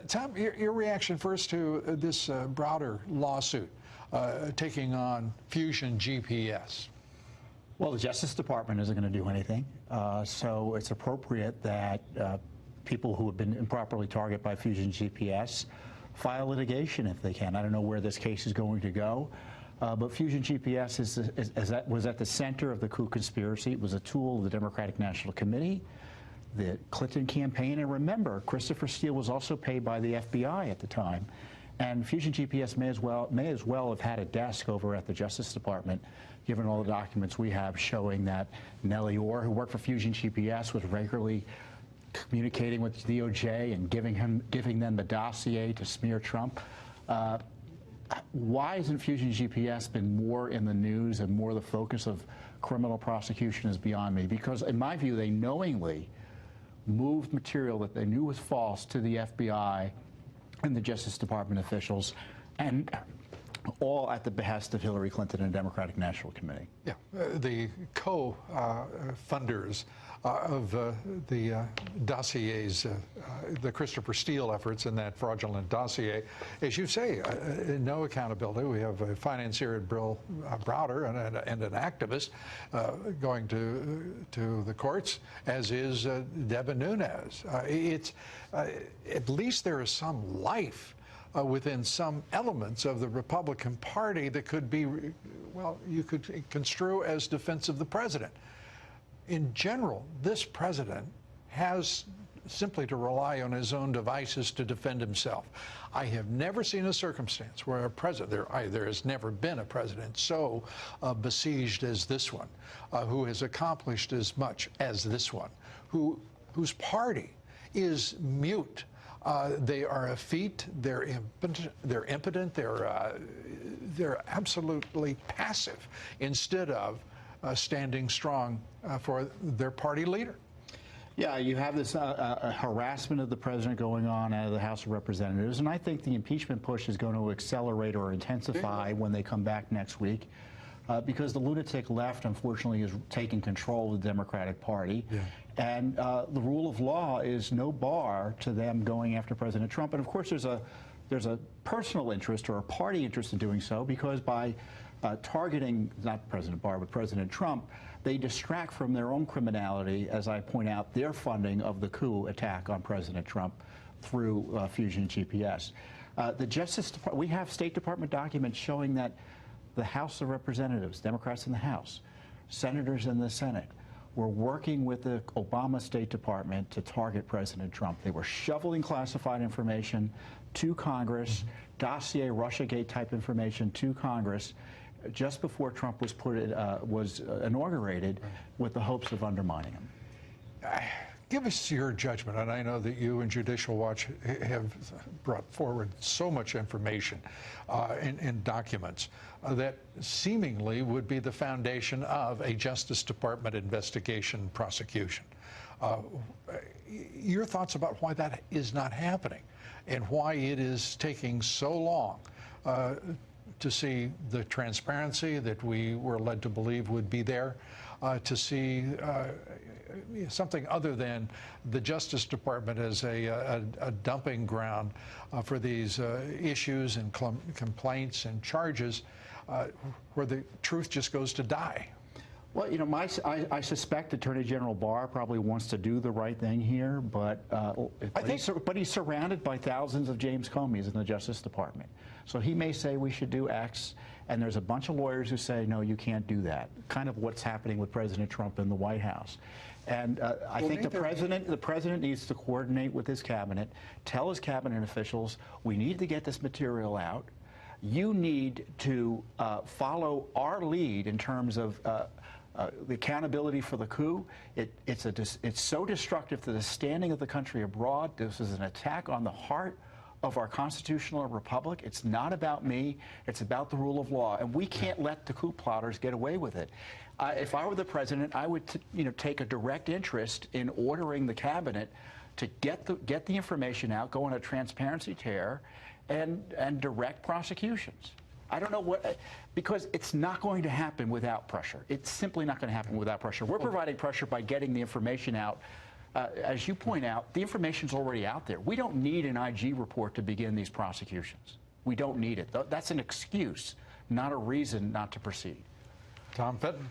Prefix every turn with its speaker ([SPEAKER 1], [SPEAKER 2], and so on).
[SPEAKER 1] Tom, your reaction first to this Browder lawsuit taking on Fusion GPS.
[SPEAKER 2] Well, the Justice Department isn't going to do anything, so it's appropriate that people who have been improperly targeted by Fusion GPS file litigation if they can. I don't know where this case is going to go, but Fusion GPS was at the center of the Coup conspiracy. It was a tool of the Democratic National Committee, the Clinton campaign, and remember, Christopher Steele was also paid by the FBI at the time. And Fusion GPS may as well have had a desk over at the Justice Department, given all the documents we have showing that Nellie Orr, who worked for Fusion GPS, was regularly communicating with the DOJ and giving them the dossier to smear Trump. Why hasn't Fusion GPS been more in the news and more the focus of criminal prosecution is beyond me? Because in my view, they knowingly moved material that they knew was false to the FBI and the Justice Department officials, and all at the behest of Hillary Clinton and the Democratic National Committee.
[SPEAKER 1] Yeah, the co-funders of the dossiers, the Christopher Steele efforts in that fraudulent dossier, as you say, no accountability. We have a financier at Bill Browder and an activist going to the courts, as is Devin Nunes. At least there is some life within some elements of the Republican Party that could be, well, you could construe as defense of the president. In general, this president has simply to rely on his own devices to defend himself. I have never seen a circumstance where a president, there has never been a president so besieged as this one, who has accomplished as much as this one, whose party is mute. They are effete, they're impotent, they're absolutely passive instead of standing strong for their party leader.
[SPEAKER 2] Yeah, you have this harassment of the president going on out of the House of Representatives, and I think the impeachment push is going to accelerate or intensify when they come back next week. Because the lunatic left, unfortunately, is taking control of the Democratic Party. Yeah. And the rule of law is no bar to them going after President Trump. And of course, there's a personal interest or a party interest in doing so, because by targeting not President Barr, but President Trump, they distract from their own criminality, as I point out, their funding of the coup attack on President Trump through Fusion GPS. The Justice Department, we have State Department documents showing that the House of Representatives, Democrats in the House, senators in the Senate, were working with the Obama State Department to target President Trump. They were shoveling classified information to Congress, dossier Russiagate type information to Congress, just before Trump was inaugurated, with the hopes of undermining him.
[SPEAKER 1] Give us your judgment, and I know that you and Judicial Watch have brought forward so much information in documents that seemingly would be the foundation of a Justice Department investigation prosecution. Your thoughts about why that is not happening and why it is taking so long to see the transparency that we were led to believe would be there, to see something other than the Justice Department as a dumping ground for these issues and complaints and charges where the truth just goes to die.
[SPEAKER 2] Well, you know, I suspect Attorney General Barr probably wants to do the right thing here, but he's surrounded by thousands of James Comeys in the Justice Department. So he may say we should do X, and there's a bunch of lawyers who say, no, you can't do that. Kind of what's happening with President Trump in the White House. And I think the president needs to coordinate with his cabinet, tell his cabinet officials, we need to get this material out. You need to follow our lead in terms of the accountability for the coup. It's so destructive to the standing of the country abroad. This is an attack on the heart of our constitutional republic. It's not about me. It's about the rule of law, and we can't let the coup plotters get away with it. If I were the president, I would take a direct interest in ordering the cabinet to get the information out, go on a transparency tear, and direct prosecutions. I don't know what, because it's not going to happen without pressure. It's simply not going to happen without pressure. We're providing pressure by getting the information out as you point out, the information's already out there. We don't need an IG report to begin these prosecutions. We don't need it. That's an excuse, not a reason not to proceed.
[SPEAKER 1] Tom Fitton.